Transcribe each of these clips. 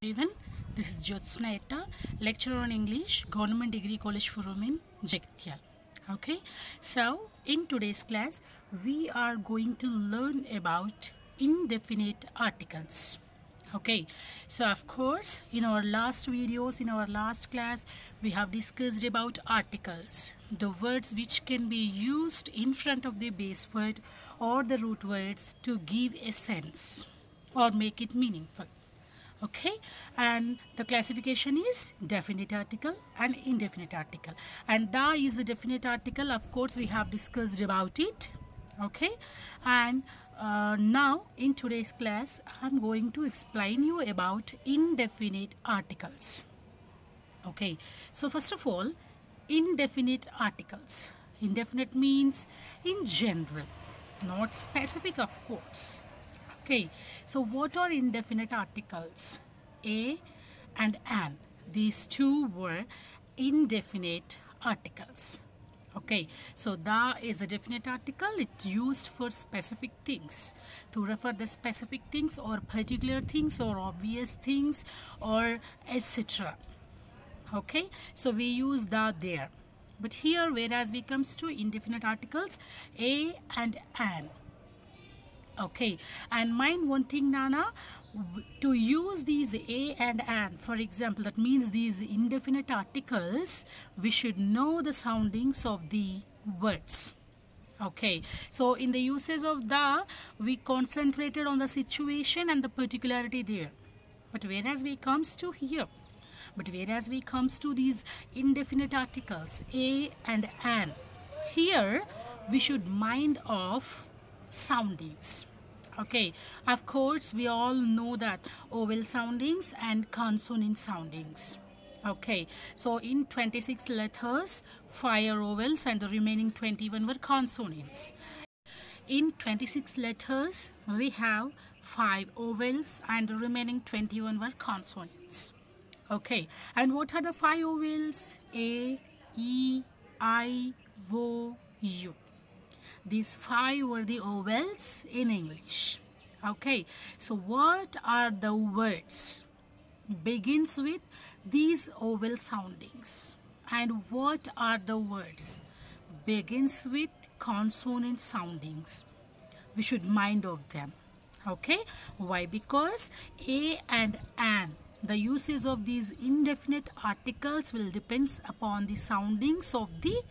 Everyone, this is Jyotsna Etta, lecturer on English, Government Degree College for Women, Jagtial. Okay, so in today's class, we are going to learn about indefinite articles. Okay, so of course, in our last videos, in our last class, we have discussed about articles, the words which can be used in front of the base word or the root words to give a sense or make it meaningful. Okay, and the classification is definite article and indefinite article, and da is the definite article. Of course, we have discussed about it. Okay, and now in today's class I'm going to explain you about indefinite articles. Okay, so first of all, indefinite articles. Indefinite means in general, not specific, of course. Okay, so what are indefinite articles? A and an. These two were indefinite articles. Okay, so da is a definite article. It's used for specific things, to refer the specific things or particular things or obvious things or etc. Okay, so we use da there. But here, whereas we comes to indefinite articles, a and an. Okay, and mind one thing, Nana, to use these a and an, for example, that means these indefinite articles, we should know the soundings of the words. Okay, so in the uses of the, we concentrated on the situation and the particularity there. But whereas we comes to these indefinite articles, a and an, here we should mind of soundings. Okay, of course we all know that vowel soundings and consonant soundings. Okay, so in 26 letters, 5 are vowels and the remaining 21 were consonants. In 26 letters, we have 5 vowels and the remaining 21 were consonants. Okay, and what are the 5 vowels? A, E, I, O, U. These 5 were the vowels in English. Okay, so what are the words? Begins with these vowel soundings. And what are the words? Begins with consonant soundings. We should mind of them. Okay, why? Because a and an, the uses of these indefinite articles will depend upon the soundings of the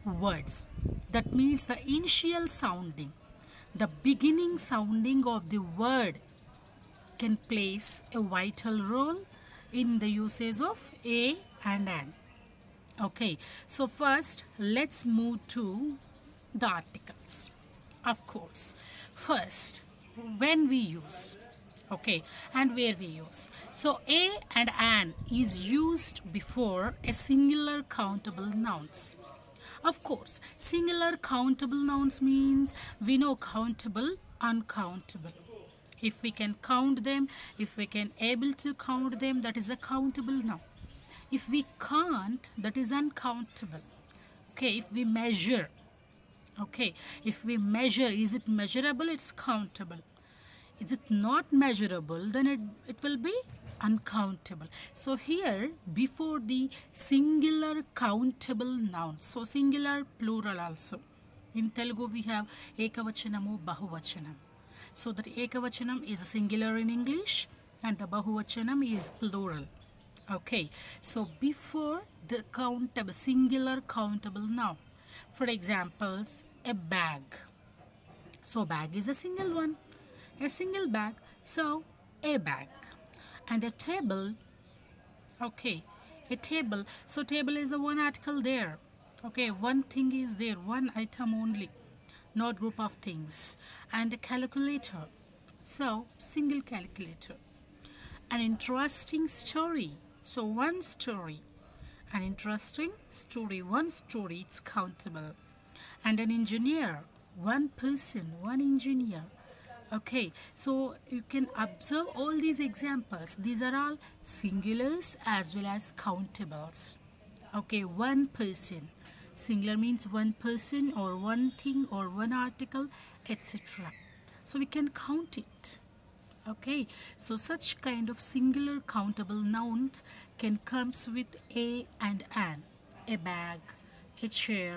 words. That means the initial sounding, the beginning sounding of the word can plays a vital role in the usage of a and an. Okay, so first let's move to the articles. Of course, first when we use, okay, and where we use. So a and an is used before a singular countable nouns. Of course, singular countable nouns means we know countable, uncountable. If we can count them, if we can able to count them, that is a countable noun. If we can't, that is uncountable. Okay, if we measure, okay, if we measure, is it measurable? It's countable. Is it not measurable? Then it will be uncountable. So here, before the singular countable noun, so singular, plural also. In Telugu we have ekavachanamu, bahuvachanam. So that ekavachanam is a singular in English and the bahuvachanam is plural. Okay, so before the countable, singular countable noun, for examples, a bag. So bag is a single one, a single bag, so a bag. And a table, okay, a table, so table is a one article there. Okay, one thing is there, one item only, not group of things. And a calculator, so single calculator. An interesting story, so one story. An interesting story, one story, it's countable. And an engineer, one person, one engineer. Okay, so you can observe all these examples. These are all singulars as well as countables. Okay, one person. Singular means one person or one thing or one article, etc. So we can count it. Okay, so such kind of singular countable nouns can comes with a and an. A bag, a chair,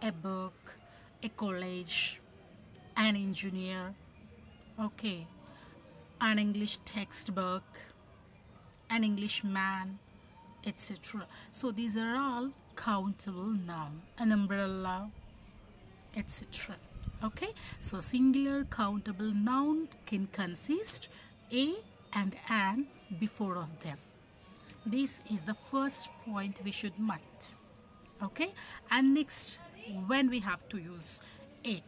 a book, a college, an engineer, okay, an English textbook, an Englishman, etc. So these are all countable noun. An umbrella, etc. Okay, so singular countable noun can consist a and an before of them. This is the first point we should mind. Okay, and next, when we have to use a,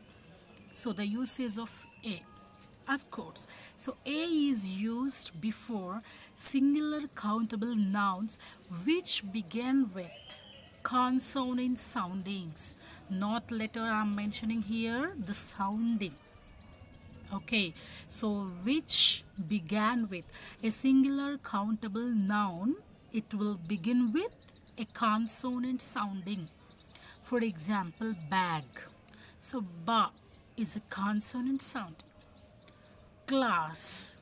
so the usage of a, of course, so a is used before singular countable nouns which begin with consonant soundings, not letter. I'm mentioning here the sounding. Okay, so which began with a singular countable noun, it will begin with a consonant sounding. For example, bag. So ba is a consonant sound. Class,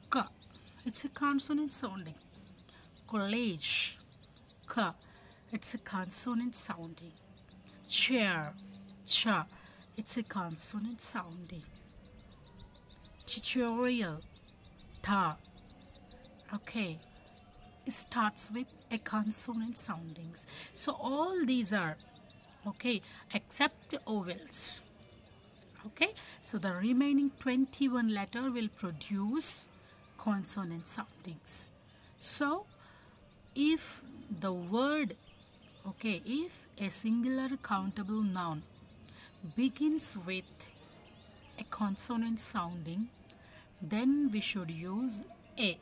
ka, it's a consonant sounding. College, ka, it's a consonant sounding. Chair, cha, it's a consonant sounding. Tutorial, ta, okay, it starts with a consonant soundings. So all these are okay except the vowels. Okay, so the remaining 21 letter will produce consonant soundings. So if the word, okay, if a singular countable noun begins with a consonant sounding, then we should use a.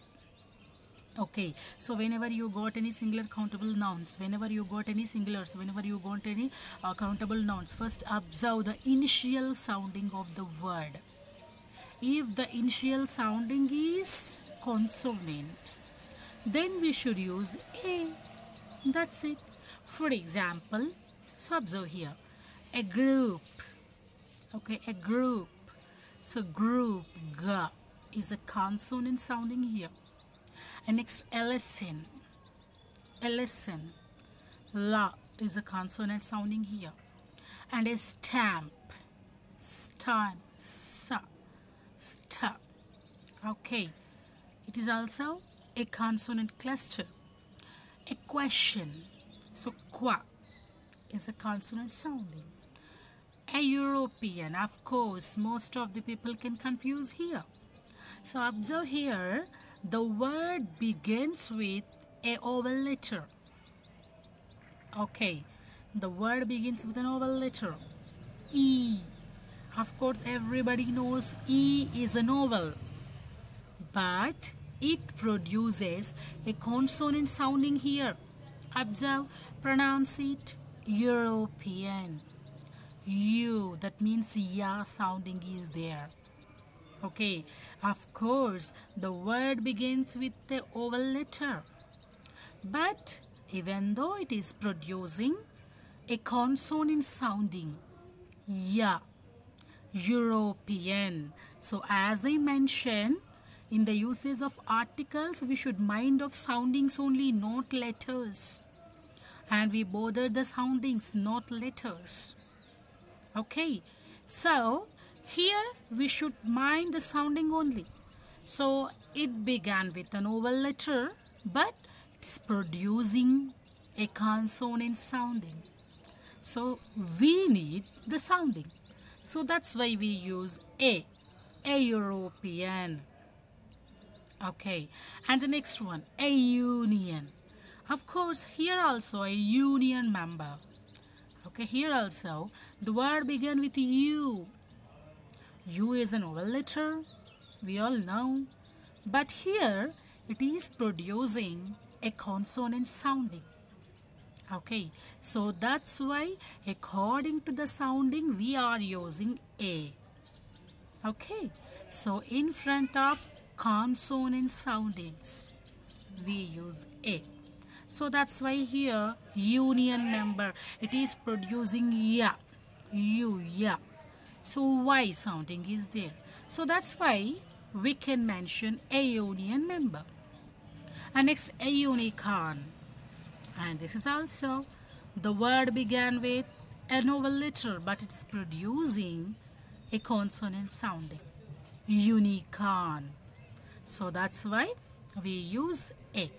Okay, so whenever you got any singular countable nouns, whenever you got any singulars, whenever you got any countable nouns, first observe the initial sounding of the word. If the initial sounding is consonant, then we should use a. That's it. For example, so observe here, a group. Okay, a group. So group, ga, is a consonant sounding here. And next, a lesson. A lesson, la, is a consonant sounding here. And a stamp. Stamp, sa, sta. Okay, it is also a consonant cluster. A question. So qua is a consonant sounding. A European, of course, most of the people can confuse here. So observe here, the word begins with a vowel letter. Okay, the word begins with an vowel letter. E. Of course, everybody knows E is a vowel, but it produces a consonant sounding here. Observe, pronounce it European. U, that means ya sounding is there. Okay, of course, the word begins with the vowel letter, but even though it is producing a consonant sounding, ya, European. So as I mentioned, in the usage of articles, we should mind of soundings only, not letters. And we bother the soundings, not letters. Okay, so here we should mind the sounding only. So it began with an vowel letter, but it's producing a consonant sounding. So we need the sounding. So that's why we use a European. Okay, and the next one, a union. Of course, here also a union member. Okay, here also the word began with U. U is an vowel letter, we all know, but here it is producing a consonant sounding. Okay, so that's why according to the sounding we are using a. Okay, so in front of consonant soundings we use a. So that's why here union member, it is producing ya, u, ya. So y sounding is there. So that's why we can mention a union member. And next, a unicorn. And this is also, the word began with a vowel letter, but it's producing a consonant sounding. Unicorn. So that's why we use a.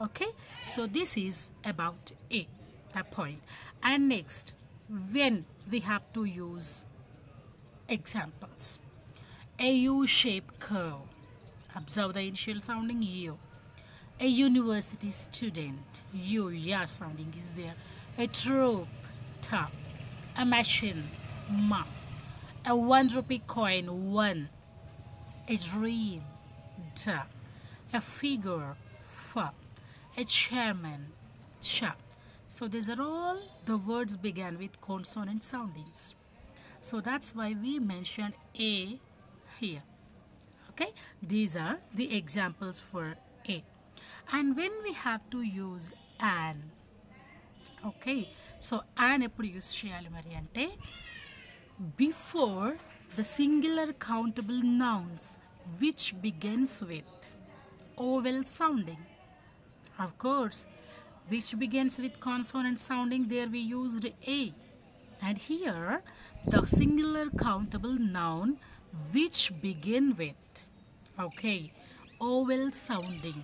Okay, so this is about a point. And next, when we have to use examples. A U-shaped curve. Observe the initial sounding U. A university student. U, ya sounding is there. A troop, ta. A machine, ma. A 1 rupee coin, one. A dream, da. A figure, fa. A chairman, cha. So these are all the words began with consonant soundings. So that's why we mentioned a here. Okay, these are the examples for a. And when we have to use an, okay, so an ఎప్పుడు use చేయాలి మరి అంటే before the singular countable nouns which begins with vowel sounding. Of course, which begins with consonant sounding, there we used a. And here, the singular countable noun which begin with, okay, vowel sounding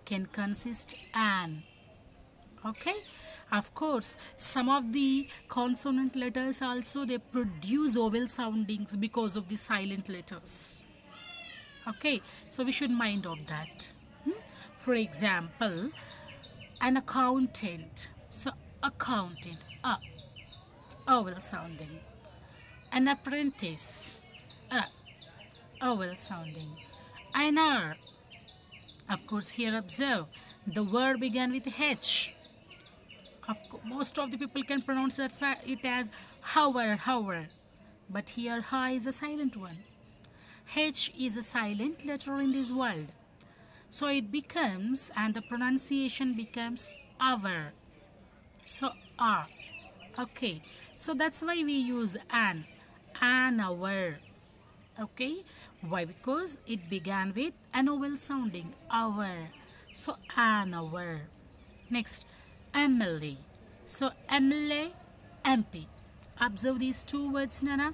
can consist an. Okay, of course, some of the consonant letters also, they produce vowel soundings because of the silent letters. Okay, so we should mind of that. For example, an accountant. So accountant, vowel sounding. An apprentice, vowel sounding. An hour. Of course, here observe, the word began with H. Most of the people can pronounce it as hour, but here ha is a silent one. H is a silent letter in this world, so it becomes, and the pronunciation becomes hour. So okay, so that's why we use an hour. Okay, why? Because it began with an vowel sounding, hour. So an hour. Next, Emily. So Emily, MP. Observe these two words, Nana.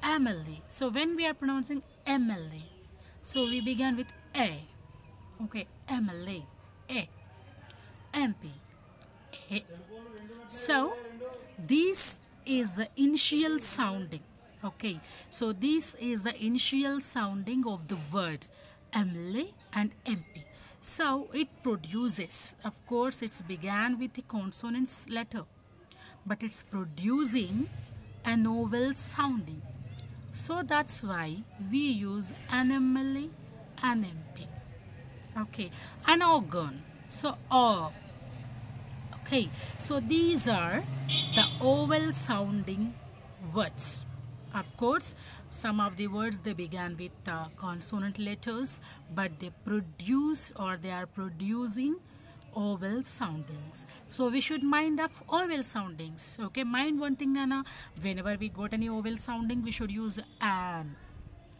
Emily. So when we are pronouncing Emily, so we begin with a. Okay, Emily, a. MP, a. So this is the initial sounding. Okay, so this is the initial sounding of the word Emily and MP. So it produces, of course, it's began with the consonants letter, but it's producing an vowel sounding. So that's why we use an Emily, an MP. Okay, an organ. So okay, so these are the vowel sounding words. Of course, some of the words, they began with consonant letters, but they produce, or they are producing, vowel soundings. So we should mind of vowel soundings. Okay, mind one thing, Nana. Whenever we got any vowel sounding, we should use an.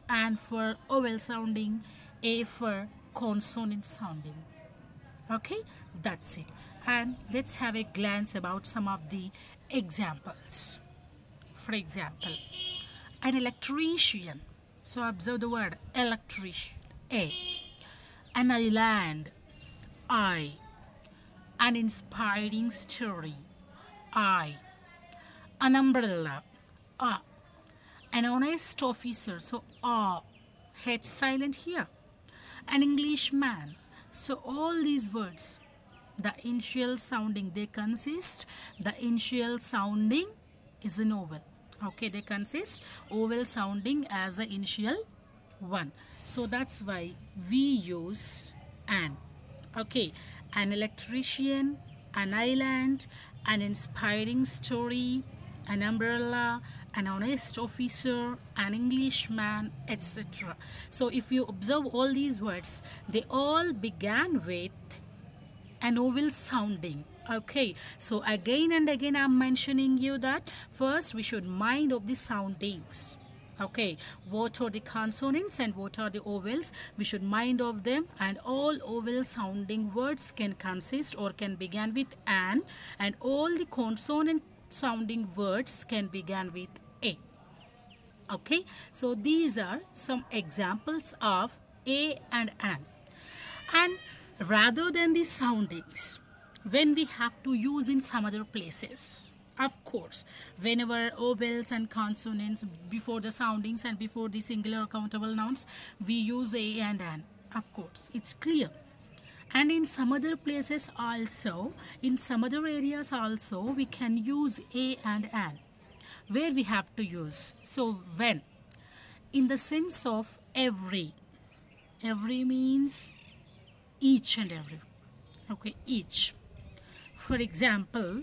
An for vowel sounding, a for consonant sounding. Okay, that's it. And let's have a glance about some of the examples. For example, an electrician. So observe the word electrician, a. An island, I. An inspiring story, I. An umbrella, a. An honest officer, so H silent here. An Englishman. So all these words, the initial sounding, they consist, the initial sounding is an vowel. Okay, they consist vowel sounding as the initial one. So that's why we use an. Okay, an electrician, an island, an inspiring story, an umbrella, an honest officer, an Englishman, etc. So if you observe all these words, they all began with an vowel sounding. Okay, so again and again I'm mentioning you that first we should mind of the soundings. Okay, what are the consonants and what are the vowels? We should mind of them, and all vowel sounding words can consist or can begin with an, and all the consonant sounding words can begin with a. Okay, so these are some examples of a and an. And rather than the soundings, when we have to use in some other places, of course, whenever vowels and consonants before the soundings and before the singular countable nouns, we use a and an. Of course, it's clear. And in some other places also, in some other areas also, we can use a and an. Where we have to use? So when? In the sense of every. Every means each and every. Okay, each. For example,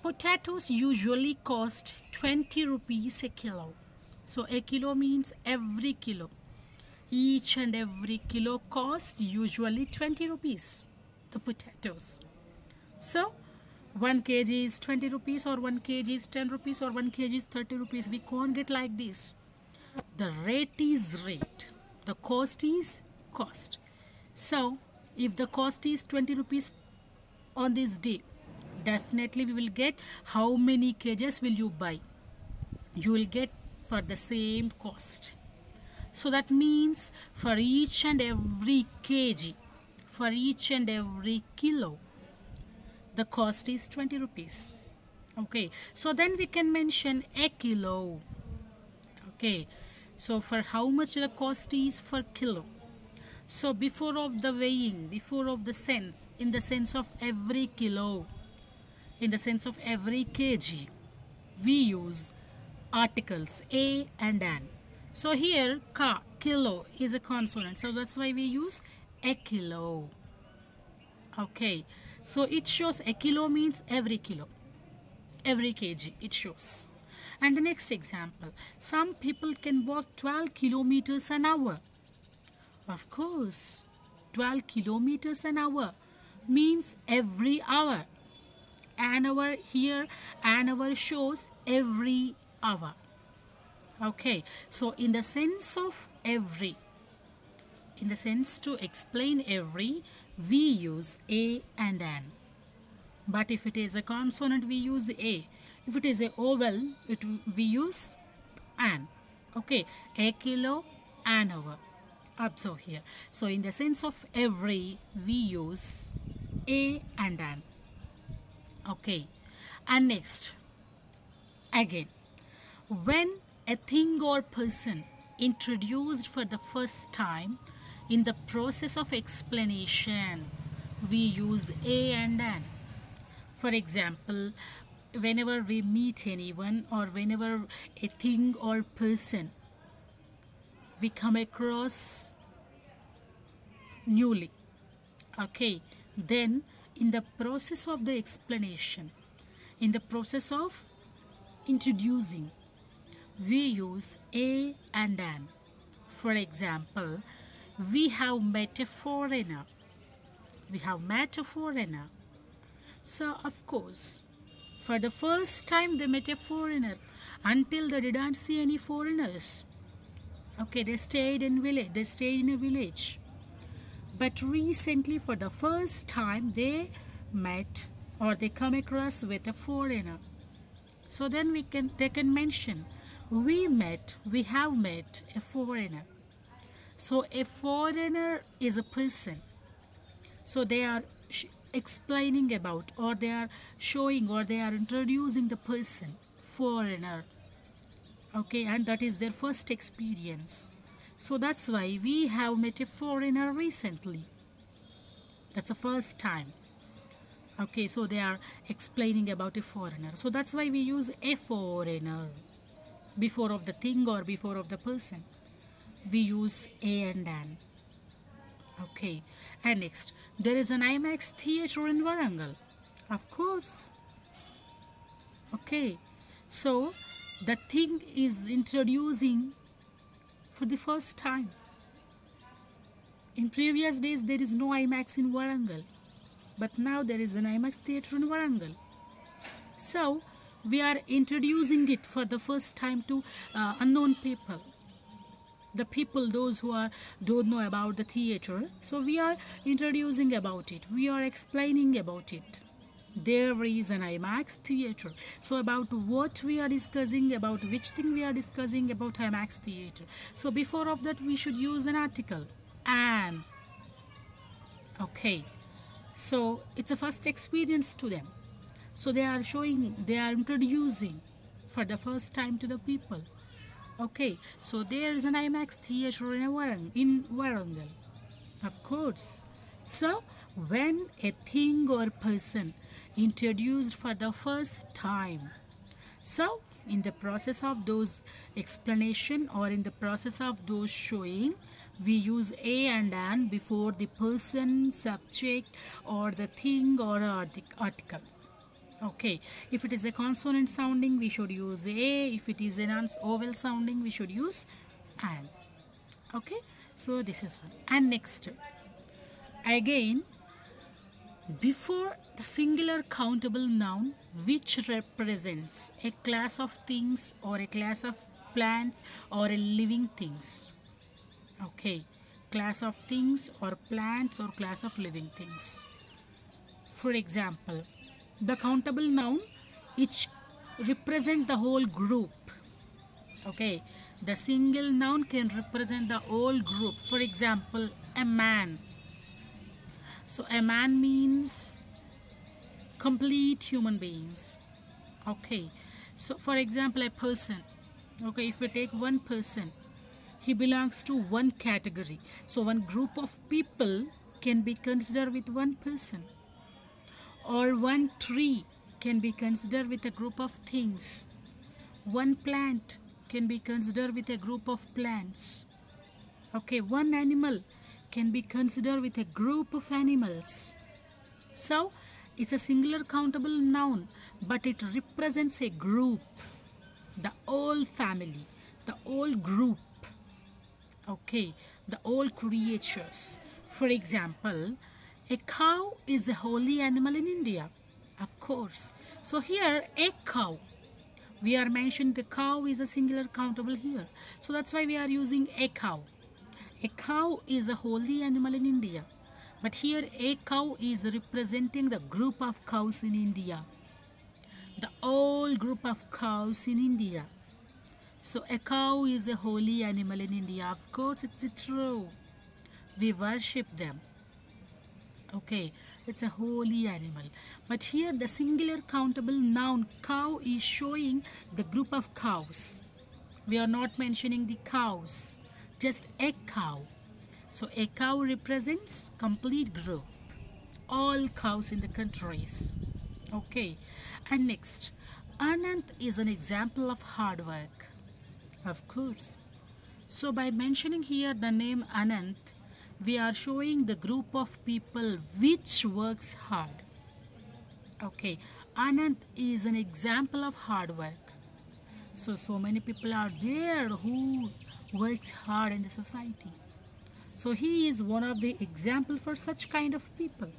potatoes usually cost 20 rupees a kilo. So a kilo means every kilo. Each and every kilo cost usually 20 rupees. The potatoes. So 1 kg is 20 rupees, or 1 kg is 10 rupees, or 1 kg is 30 rupees. We can't get like this. The rate is rate. The cost is cost. So if the cost is 20 rupees on this day, definitely we will get how many kgs will you buy? You will get for the same cost. So that means for each and every kg, for each and every kilo, the cost is 20 rupees. Okay, so then we can mention a kilo. Okay, so for how much the cost is for kilo? So before of the weighing, before of the sense, in the sense of every kilo, in the sense of every kg, we use articles a and an. So here kilo is a consonant, so that's why we use a kilo. Okay, so it shows a kilo means every kilo, every kg it shows. And the next example, some people can walk 12 kilometers an hour. Of course, 12 kilometers an hour means every hour. An hour here, an hour shows every hour. Okay, so in the sense of every, in the sense to explain every, we use a and an. But if it is a consonant, we use a. If it is a vowel, we use an. Okay, a kilo, an hour. Observe here. So in the sense of every, we use a and an. Okay, and next, again, when a thing or person introduced for the first time in the process of explanation, we use a and an. For example, whenever we meet anyone, or whenever a thing or person we come across newly, okay, then in the process of the explanation, in the process of introducing, we use a and an. For example, we have met a foreigner. We have met a foreigner. So of course, for the first time they met a foreigner. Until they didn't see any foreigners. Okay, they stayed in village. They stayed in a village. But recently, for the first time, they met or they come across with a foreigner. So then they can mention, we have met a foreigner. So a foreigner is a person. So they are explaining about, or they are showing, or they are introducing the person, foreigner. Okay, and that is their first experience. So that's why we have met a foreigner recently. That's the first time. Okay, so they are explaining about a foreigner. So that's why we use a foreigner before of the thing or before of the person. We use a and an. Okay, and next, there is an IMAX theater in Warangal. Of course. Okay, so the thing is introducing for the first time. In previous days, there is no IMAX in Warangal, but now there is an IMAX theater in Warangal. So we are introducing it for the first time to unknown people, the people, those who don't know about the theater. So we are introducing about it, we are explaining about it. There is an IMAX theater. So about what we are discussing, about which thing we are discussing about IMAX theater. So before of that we should use an article, an. Okay, so it's a first experience to them. So they are showing, they are introducing for the first time to the people. Okay, so there is an IMAX theater in Warangal, of course. So when a thing or person introduced for the first time, so in the process of those explanation or in the process of those showing, we use a and an before the person, subject or the thing or article. Okay, if it is a consonant sounding we should use a, if it is an vowel sounding we should use an. Okay, so this is one. And next, again, before the singular countable noun which represents a class of things or a class of plants or a living things. Okay, class of things or plants or class of living things. For example, the countable noun which represent the whole group. Okay, the single noun can represent the whole group. For example, a man. So a man means complete human beings. Okay, so for example, a person. Okay, if we take one person, he belongs to one category. So one group of people can be considered with one person. Or one tree can be considered with a group of things. One plant can be considered with a group of plants. Okay, one animal can be considered with a group of animals. So it's a singular countable noun, but it represents a group, the whole family, the whole group. Okay, the whole creatures. For example, a cow is a holy animal in India, of course. So here, a cow. We are mentioning the cow is a singular countable here. So that's why we are using a cow. A cow is a holy animal in India. But here, a cow is representing the group of cows in India. The whole group of cows in India. So a cow is a holy animal in India. Of course, it's true. We worship them. Okay, it's a holy animal. But here the singular countable noun cow is showing the group of cows. We are not mentioning the cows, just a cow. So a cow represents complete group, all cows in the countries. Okay, and next, Anant is an example of hard work. Of course. So by mentioning here the name Anant, we are showing the group of people which works hard. Okay, Anant is an example of hard work. So many people are there who works hard in the society. So he is one of the example for such kind of people.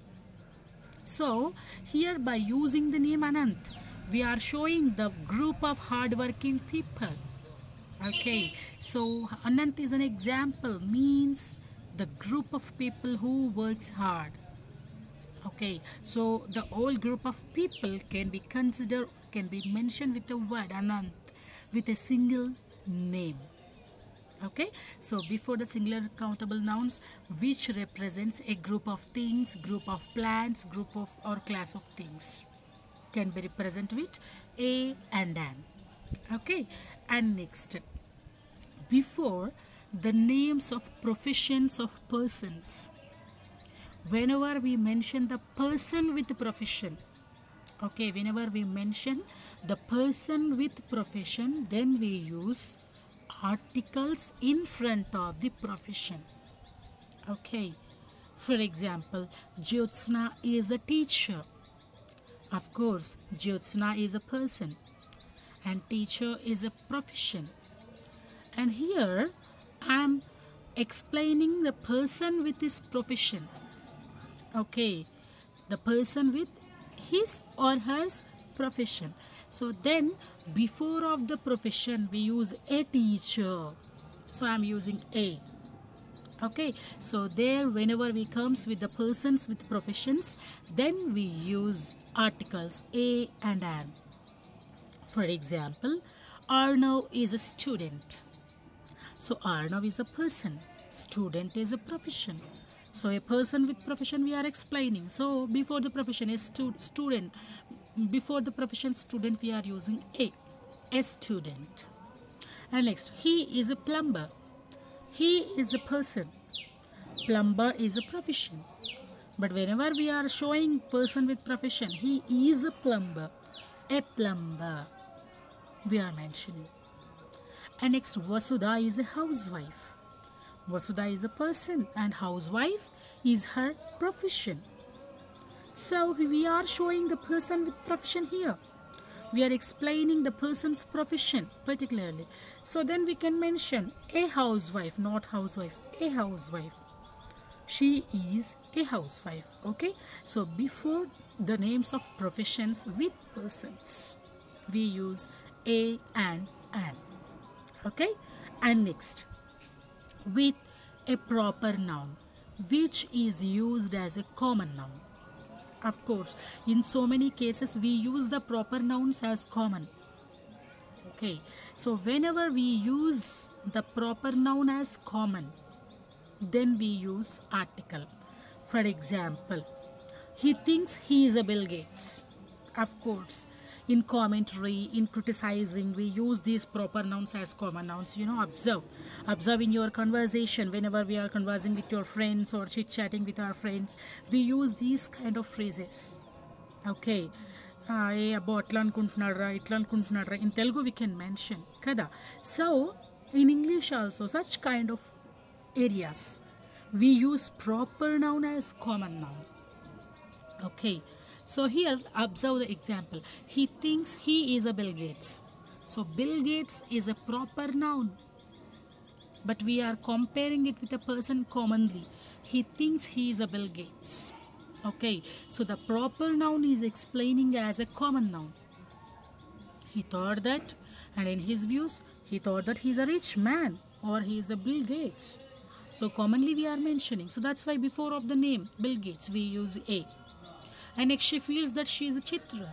So here by using the name Anant, we are showing the group of hard-working people. Okay, so Anant is an example, means the group of people who works hard. Okay, so the whole group of people can be considered, can be mentioned with the word Anant, with a single name. Okay, so before the singular countable nouns which represents a group of things, group of plants, group of or class of things, can be represented with a and an. Okay, and next, before the names of professions of persons, whenever we mention the person with profession, okay, whenever we mention the person with profession, then we use articles in front of the profession. Okay, for example, Jyotsna is a teacher. Of course, Jyotsna is a person and teacher is a profession. And here I am explaining the person with his profession. Okay, the person with his or her profession. So then before of the profession we use a teacher. So I'm using a. Okay, so there whenever we comes with the persons with professions, then we use articles a and an. For example, Arnav is a student. So Arnav is a person, student is a profession. So a person with profession we are explaining. So before the profession is student, before the profession student we are using a student. And next, he is a plumber. He is a person. Plumber is a profession. But whenever we are showing person with profession, he is a plumber. A plumber we are mentioning. And next, Vasudha is a housewife. Vasudha is a person and housewife is her profession. So we are showing the person with profession here. We are explaining the person's profession particularly. So then we can mention a housewife, not housewife, a housewife. She is a housewife. Okay. So before the names of professions with persons, we use a and an. Okay. And next, with a proper noun, which is used as a common noun. Of course, in so many cases we use the proper nouns as common. Okay, so whenever we use the proper noun as common, then we use article. For example, he thinks he is a Bill Gates. Of course, in commentary, in criticizing, we use these proper nouns as common nouns. You know, observe in your conversation. Whenever we are conversing with your friends or chit-chatting with our friends, we use these kind of phrases. Okay, ఏ అబ్బో అట్లా అనుకుంటున్నారా ఇట్లా అనుకుంటున్నారా, in Telugu we can mention kada. So in English also such kind of areas we use proper noun as common noun. Okay, so here observe the example. He thinks he is a Bill Gates. So Bill Gates is a proper noun, but we are comparing it with a person commonly. He thinks he is a Bill Gates. Okay, so the proper noun is explaining as a common noun. He thought that, and in his views, he thought that he is a rich man or he is a Bill Gates. So commonly we are mentioning. So that's why before of the name Bill Gates we use a. And next, she feels that she is a Chitra.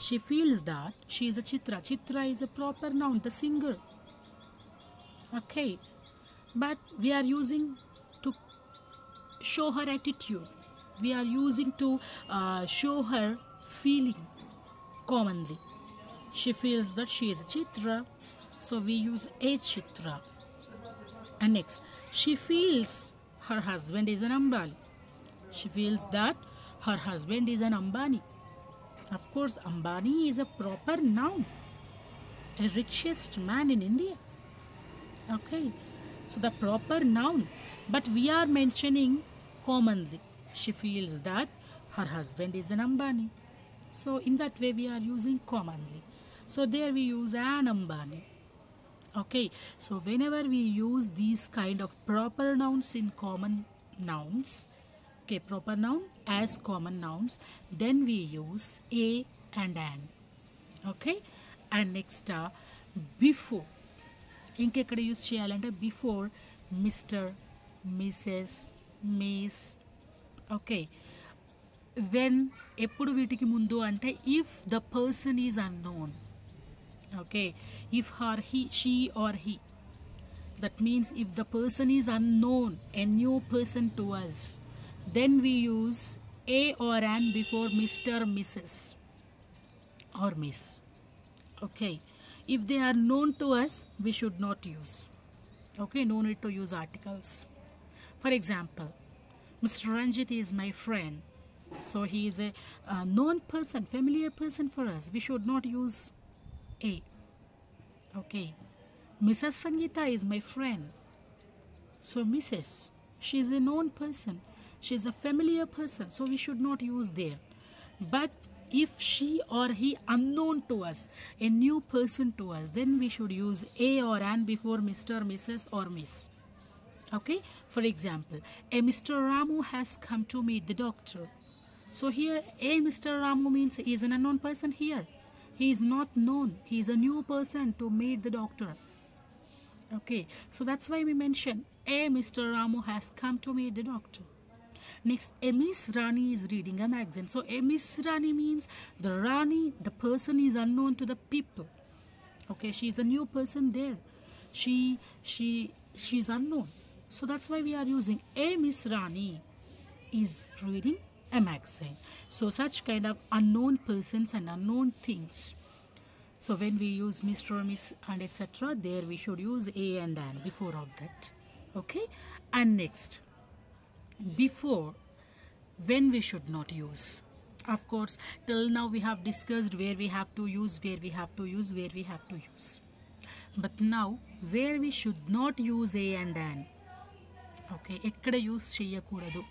She feels that she is a Chitra. Chitra is a proper noun, the singer. Okay, but we are using to show her attitude. We are using to show her feeling commonly. She feels that she is a Chitra, so we use a Chitra. And next, she feels her husband is an Ambani. She feels that her husband is an Ambani. Of course, Ambani is a proper noun, a richest man in India. Okay, so the proper noun, but we are mentioning commonly. She feels that her husband is an Ambani. So in that way we are using commonly. So there we use an Ambani. Okay, so whenever we use these kind of proper nouns in common nouns, okay, proper noun as common nouns, then we use a and an. Okay, and next before, ఇంకెక్కడ use చేయాలంటే before Mr, Mrs, Miss. Okay, when ఎప్పుడు వీటికి ముందు అంటే if the person is unknown. Okay, if her he, she are he, that means if the person is unknown, a new person to us, then we use a or an before Mr, Mrs or Miss. Okay, if they are known to us we should not use. Okay, no need to use articles. For example, Mr. Ranjit is my friend, so he is a known person, familiar person for us. We should not use a. Okay, Mrs. Sangeeta is my friend, so Mrs, she is a known person, she is a familiar person, so we should not use there. But if she or he unknown to us, a new person to us, then we should use a or an before Mr, Mrs or Miss. Okay, for example, a Mr. Ramu has come to meet the doctor. So here a Mr. Ramu means he is an unknown person here. He is not known. He is a new person to meet the doctor. Okay, so that's why we mention a Mr. Ramu has come to meet the doctor. Next, a Miss Rani is reading a magazine. So a Miss Rani means the Rani, the person is unknown to the people. Okay, she is a new person there. She's unknown. So that's why we are using a Miss Rani is reading a magazine. So such kind of unknown persons and unknown things. So when we use Mr. or Miss and etc., there we should use a and an before of that. Okay, and next, before, when we should not use. Of course, till now we have discussed where we have to use, where we have to use, where we have to use. But now, where we should not use a and an. Okay, ekkada use cheyakudadu.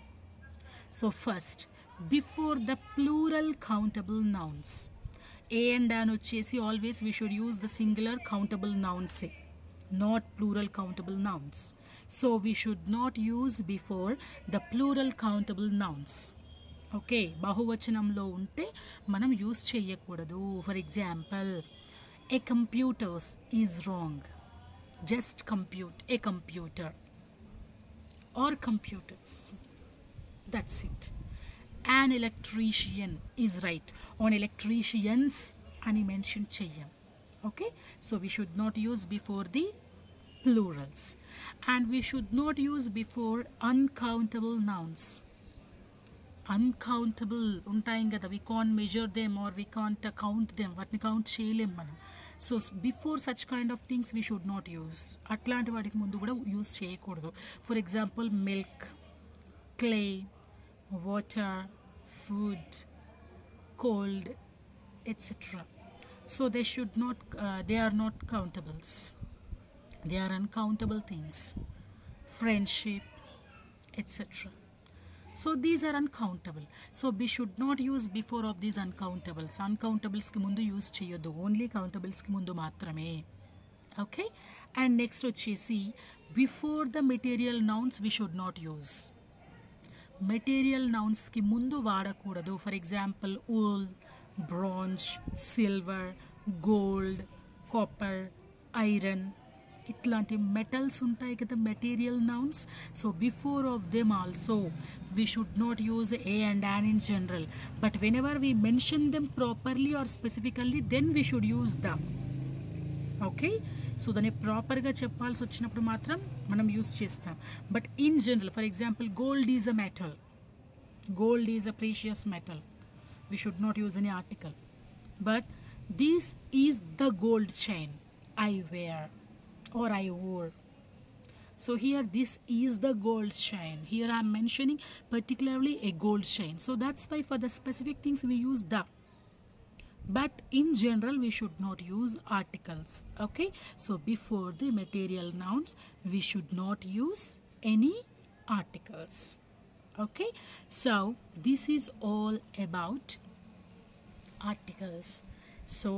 So first, before the plural countable nouns. A and an వచ్చేసి always we should use the singular countable nouns, not plural countable nouns. So we should not use before the plural countable nouns. Okay, బహువచనంలో ఉంటే మనం use చేయకూడదు. For example, a computer is wrong. Just compute a computer or computers. That's it. An electrician is right. On electricians ani mention cheyyam. Okay, so we should not use before the plurals, and we should not use before uncountable nouns. Uncountable ఉంటాయి కదా, we can't measure them or we can't count them, వాటిని count చేయలేం మనం. So before such kind of things we should not use. అట్లాంటి వాటికి ముందు కూడా use చేయకూడదు. For example milk, clay, water, food, cold, etc. So they should not, they are not countables. They are uncountable things. Friendship, etc. So these are uncountable. So we should not use before of these uncountables. Uncountables ki mundu use cheyoddu. Only countables ki mundu matrame. Okay. And next vachesi, before the material nouns we should not use. Material nouns ki mundu vaadakudadu. For example, wool, bronze, silver, gold, copper, iron. ఇట్లాంటి metals ఉంటాయి కదా, material nouns. So before of them also we should not use a and an in general, but whenever we mention them properly or specifically, then we should use them. Okay, so దాన్ని ప్రాపర్గా చెప్పాల్సి వచ్చినప్పుడు మాత్రం మనం use చేస్తాం. But in general, for example, gold is a metal, gold is a precious metal, we should not use any article. But this is the gold chain I wear or I wore. So here this is the gold chain. Here I am mentioning particularly a gold chain. So that's why for the specific things we use the. But in general we should not use articles. Okay, so before the material nouns we should not use any articles. Okay, so this is all about articles. So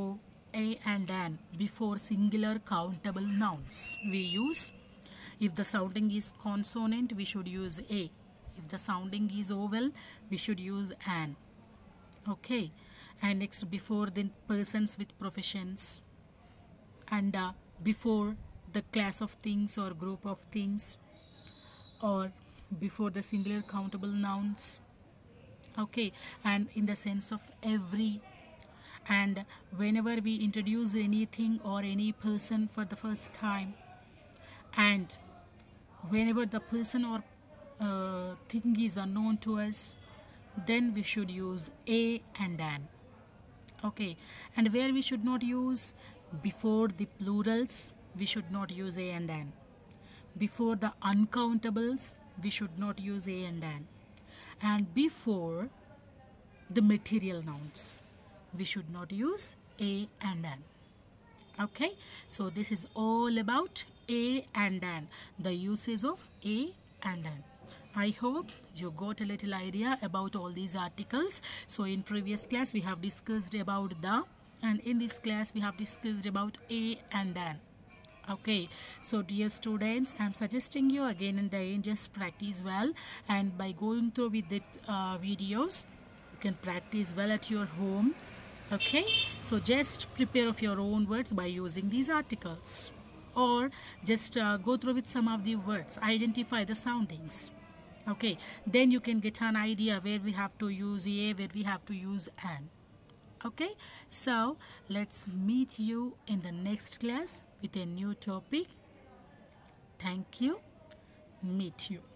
a and an before singular countable nouns we use. If the sounding is consonant we should use a. If the sounding is vowel we should use an. Okay, and next before the persons with professions, and before the class of things or group of things, or before the singular countable nouns. Okay, and in the sense of every, and whenever we introduce anything or any person for the first time, and whenever the person or thing is unknown to us, then we should use a and an. Okay, and where we should not use before the plurals we should not use a and an. Before the uncountables we should not use a and an. And before the material nouns we should not use a and an. Okay, so this is all about a and an, the uses of a and an. I hope you got a little idea about all these articles. So in previous class we have discussed about the, and in this class we have discussed about a and an. Okay, so dear students, I am suggesting you again and again, just practice well, and by going through with the videos, can practice well at your home. Okay, so just prepare of your own words by using these articles, or just go through with some of the words, identify the soundings. Okay, then you can get an idea where we have to use a, where we have to use an. Okay, so let's meet you in the next class with a new topic. Thank you. Meet you.